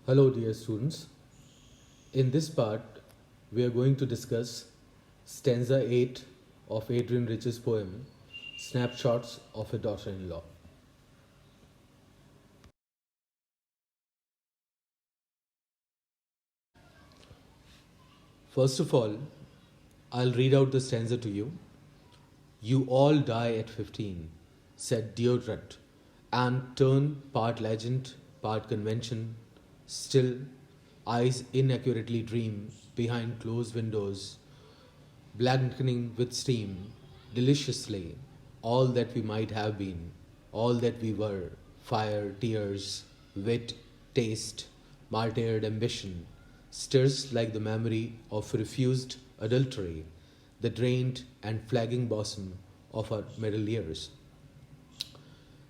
Hello, dear students. In this part, we are going to discuss stanza 8 of Adrian Rich's poem, Snapshots of a Daughter in Law. First of all, I'll read out the stanza to you. You all die at 15, said Deodrat, and turn part legend, part convention. Still, eyes inaccurately dream behind closed windows, blackening with steam, deliciously, all that we might have been, all that we were fire, tears, wit, taste, martyred ambition, stirs like the memory of refused adultery, the drained and flagging bosom of our middle years.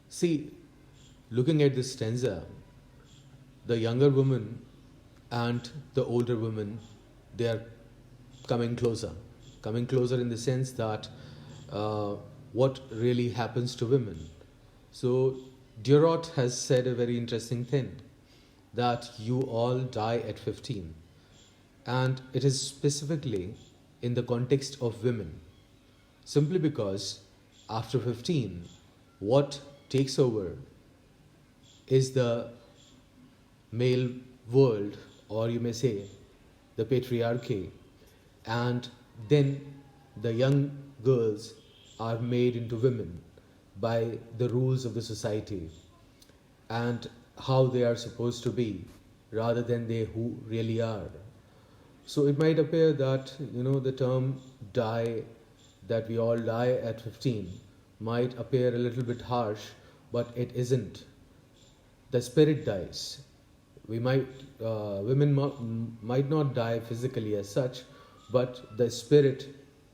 See, looking at this stanza, the younger woman and the older woman, they are coming closer in the sense that what really happens to women. So Durot has said a very interesting thing, that you all die at 15, and it is specifically in the context of women, simply because after 15, what takes over is the male world, or you may say the patriarchy, and then the young girls are made into women by the rules of the society and how they are supposed to be rather than they who really are. So it might appear that the term die, that we all die at 15, might appear a little bit harsh, but it isn't. The spirit dies. We might women might not die physically as such, but the spirit,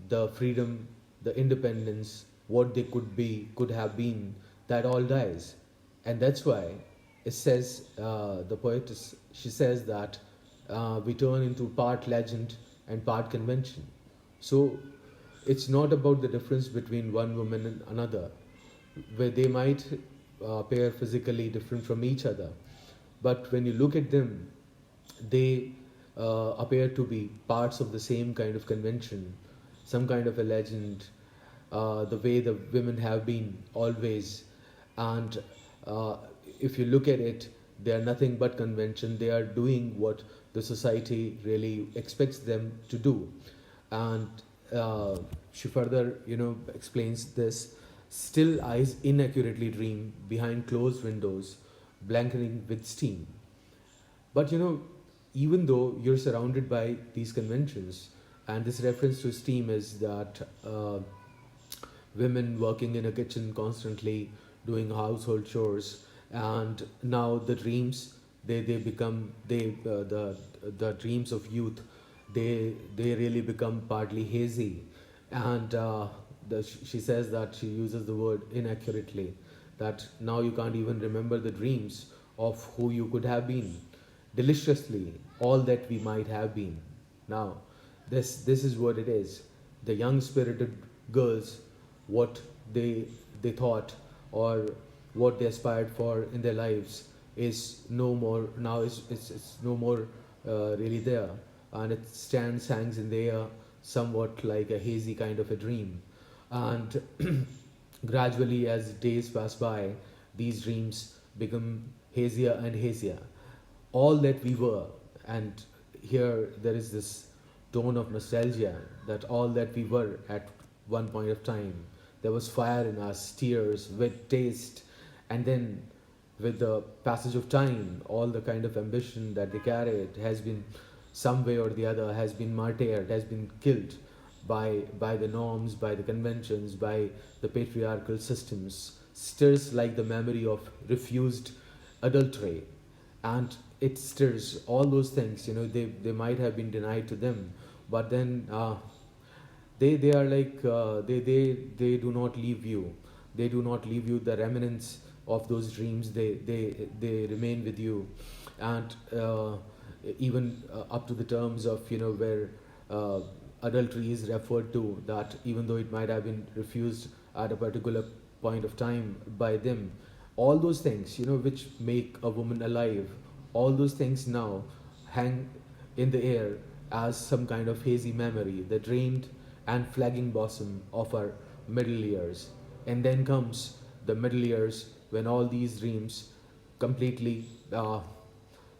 the freedom, the independence, what they could be, could have been, that all dies. And that's why it says, the poetess, she says that we turn into part legend and part convention. So it's not about the difference between one woman and another, where they might appear physically different from each other, but when you look at them, they appear to be parts of the same kind of convention, some kind of a legend, the way the women have been always. And if you look at it, they are nothing but convention. They are doing what the society really expects them to do. And she further, explains this. Still, eyes inaccurately dream behind closed windows, blanketing with steam. But even though you're surrounded by these conventions, and this reference to steam is that women working in a kitchen constantly doing household chores, and now the dreams, they become, the dreams of youth, they really become partly hazy. And she says that she uses the word inaccurately, that now you can't even remember the dreams of who you could have been, deliciously, all that we might have been. Now, this is what it is. The young spirited girls, what they thought, or what they aspired for in their lives, is no more now. It's no more really there, and it hangs in the air, somewhat like a hazy kind of a dream. And gradually, as days pass by, these dreams become hazier and hazier. All that we were, and here there is this tone of nostalgia, that all that we were at one point of time, there was fire in us, tears, with taste, and then with the passage of time, all the kind of ambition that they carried has been, some way or the other, has been martyred, has been killed by the norms, by the conventions, by the patriarchal systems, stirs like the memory of refused adultery. And it stirs all those things, they might have been denied to them, but then they are like, they do not leave you, they do not leave you the remnants of those dreams, they remain with you. And even up to the terms of, where adultery is referred to, that even though it might have been refused at a particular point of time by them, all those things, which make a woman alive, all those things now hang in the air as some kind of hazy memory, the drained and flagging bosom of our middle years. And then comes the middle years when all these dreams completely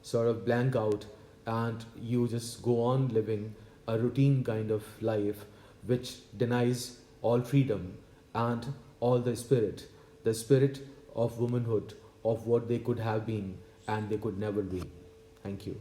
sort of blank out, and you just go on living a routine kind of life which denies all freedom and all the spirit of womanhood, of what they could have been and they could never be. Thank you.